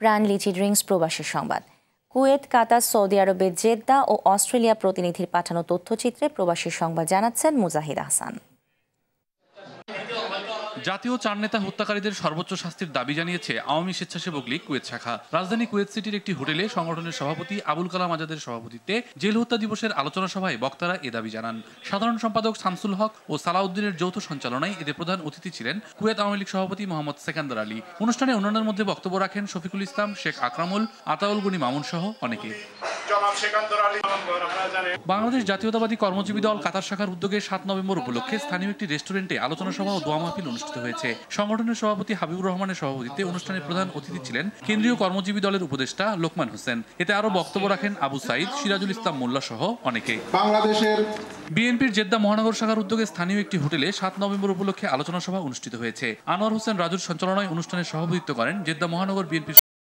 প্রাণ লিচি ড্রিঙ্কস প্রবাসী সংবাদ। কুয়েত, কাতার, সৌদি আরবের জেদ্দা ও অস্ট্রেলিয়া প্রতিনিধির পাঠানো তথ্যচিত্রে প্রবাসী সংবাদ জানাচ্ছেন মুজাহিদ আহসান। জাতীয় চার নেতা হত্যাকারীদের সর্বোচ্চ শাস্তির দাবি জানিয়েছে আওয়ামী স্বেচ্ছাসেবক লীগ কুয়েত শাখা। রাজধানী কুয়েত সিটির একটি হোটেলে সংগঠনের সভাপতি আবুল কালাম আজাদের সভাপতিত্বে জেল হত্যা দিবসের আলোচনা সভায় বক্তারা এ দাবি জানান। সাধারণ সম্পাদক শামসুল হক ও সালাউদ্দিনের যৌথ সঞ্চালনায় এতে প্রধান অতিথি ছিলেন কুয়েত আওয়ামী লীগ সভাপতি মোহাম্মদ সেকান্দার আলী। অনুষ্ঠানে অন্যান্যের মধ্যে বক্তব্য রাখেন শফিকুল ইসলাম, শেখ আকরামুল, আতাউল গনি মামুন সহ অনেকে। বাংলাদেশ জাতীয়তাবাদী কর্মজীবী দল কাতার শাখার উদ্যোগে ৭ নভেম্বর উপলক্ষে স্থানীয় একটি রেস্টুরেন্টে আলোচনা সভা ও দোয়া মাহফিল অনুষ্ঠিত হয়েছে। সংগঠনের সভাপতি হাবিবুর রহমানের সভাপতিত্বে অনুষ্ঠানে প্রধান অতিথি ছিলেন কেন্দ্রীয় কর্মজীবী দলের উপদেষ্টা লোকমান হোসেন। এতে আরো বক্তব্য রাখেন আবু সাইদ, সিরাজুল ইসলাম মোল্লা সহ অনেকে। বিএনপির জেদ্দা মহানগর শাখার উদ্যোগে স্থানীয় একটি হোটেলে ৭ নভেম্বর উপলক্ষে আলোচনা সভা অনুষ্ঠিত হয়েছে। আনোয়ার হোসেন রাজুর সঞ্চালনায় অনুষ্ঠানে সভাপতিত্ব করেন জেদ্দা মহানগর বিএনপির